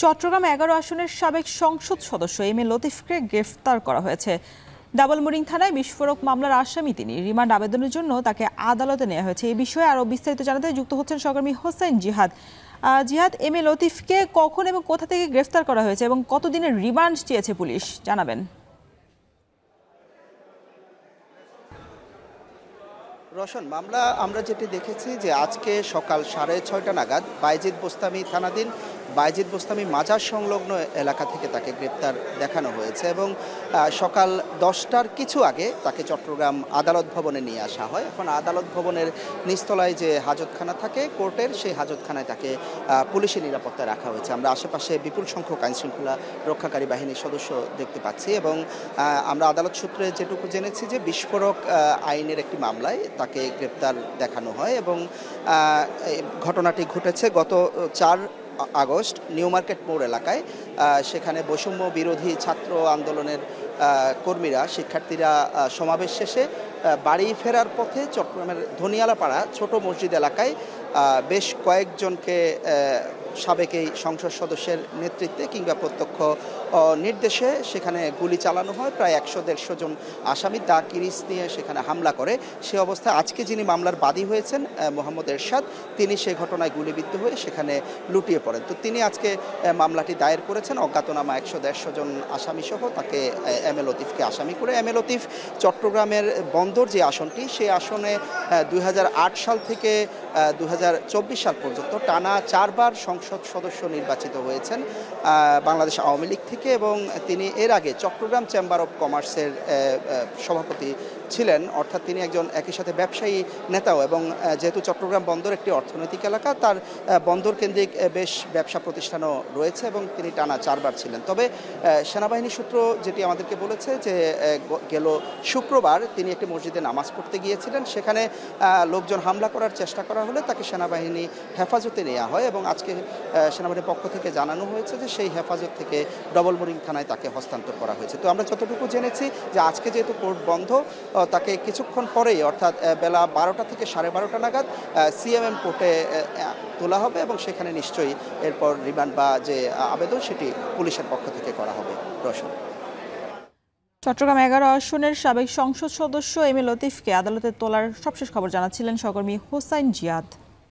চট্টগ্রাম ১১ আসনের সাবেক সংসদ সদস্য এম এ লতিফকে গ্রেফতার করা হয়েছে। ডাবলমুরিং থানায় বিস্ফোরক মামলার আসামি তিনি। রিমান্ড আবেদনের জন্য তাকে আদালতে নেওয়া হয়েছে। এই বিষয়ে আরও বিস্তারিত জানাতে যুক্ত হচ্ছেন সহকর্মী হোসেন জিহাদ। জিহাদ, এম এ লতিফকে কখন এবং কোথা থেকে গ্রেফতার করা হয়েছে এবং কতদিনের রিমান্ড চেয়েছে পুলিশ, জানাবেন। রোশন, মামলা আমরা যেটি দেখেছি যে আজকে সকাল 6:30 নাগাদ বাইজিদ বোস্তামি থানাধীন বাইজিদ বোস্তামি মাজার সংলগ্ন এলাকা থেকে তাকে গ্রেপ্তার দেখানো হয়েছে এবং সকাল 10টার কিছু আগে তাকে চট্টগ্রাম আদালত ভবনে নিয়ে আসা হয়। এখন আদালত ভবনের নিচতলায় যে হাজতখানা থাকে কোর্টের, সেই হাজতখানায় তাকে পুলিশের নিরাপত্তায় রাখা হয়েছে। আমরা আশেপাশে বিপুল সংখ্যক আইনশৃঙ্খলা রক্ষাকারী বাহিনীর সদস্য দেখতে পাচ্ছি এবং আমরা আদালত সূত্রে যেটুকু জেনেছি যে বিস্ফোরক আইনের একটি মামলায় তাকে গ্রেপ্তার দেখানো হয় এবং ঘটনাটি ঘটেছে গত 4 আগস্ট নিউ মার্কেট মোড় এলাকায়। সেখানে বৈষম্য বিরোধী ছাত্র আন্দোলনের কর্মীরা, শিক্ষার্থীরা সমাবেশ শেষে বাড়ি ফেরার পথে চট্টগ্রামের ধনিয়ালাপাড়া ছোট মসজিদ এলাকায় বেশ কয়েকজনকে সাবেক এই সংসদ সদস্যের নেতৃত্বে কিংবা প্রত্যক্ষ নির্দেশে সেখানে গুলি চালানো হয়। প্রায় 100-150 জন আসামি দা কিরিচ নিয়ে সেখানে হামলা করে। সে অবস্থায় আজকে যিনি মামলার বাদী হয়েছেন মোহাম্মদ এরশাদ, তিনি সেই ঘটনায় গুলিবিদ্ধ হয়ে সেখানে লুটিয়ে পড়েন। তো তিনি আজকে মামলাটি দায়ের করেছেন অজ্ঞাতনামা 100-150 জন আসামি সহ তাকে এম এ লতিফকে আসামি করে। এম এ লতিফ চট্টগ্রামের বন্দর যে আসনটি, সেই আসনে 2008 সাল থেকে 2024 সাল পর্যন্ত টানা 4 বার সংসদ সদস্য নির্বাচিত হয়েছেন বাংলাদেশ আওয়ামী লীগ থেকে এবং তিনি এর আগে চট্টগ্রাম চেম্বার অব কমার্সের সভাপতি ছিলেন। অর্থাৎ তিনি একজন একই সাথে ব্যবসায়ী নেতাও এবং যেহেতু চট্টগ্রাম বন্দর একটি অর্থনৈতিক এলাকা, তার বন্দর কেন্দ্রিক বেশ ব্যবসা প্রতিষ্ঠানও রয়েছে এবং তিনি টানা 4 বার ছিলেন। তবে সেনাবাহিনী সূত্র যেটি আমাদেরকে বলেছে যে গেল শুক্রবার তিনি একটি মসজিদে নামাজ পড়তে গিয়েছিলেন। সেখানে লোকজন হামলা করার চেষ্টা করা হলে তাকে সেনাবাহিনী হেফাজতে নেওয়া হয় এবং আজকে সেনাবাহিনীর পক্ষ থেকে জানানো হয়েছে যে সেই হেফাজত থেকে ডবলমুরিং থানায় তাকে হস্তান্তর করা হয়েছে। তো আমরা যতটুকু জেনেছি যে আজকে যেহেতু কোর্ট বন্ধ, তাকে কিছুক্ষণ পরেই অর্থাৎ বেলা 12টা থেকে 12:30 নাগাদ সিএমএম কোর্টে তোলা হবে এবং সেখানে নিশ্চয়ই এরপর রিমান্ড বা যে আবেদন সেটি পুলিশের পক্ষ থেকে করা হবে। রোশন, চট্টগ্রাম 11 আসনের সাবেক সংসদ সদস্য এম এ লতিফকে আদালতে তোলার সবশেষ খবর জানাচ্ছিলেন সহকর্মী হোসাইন জিয়াদ।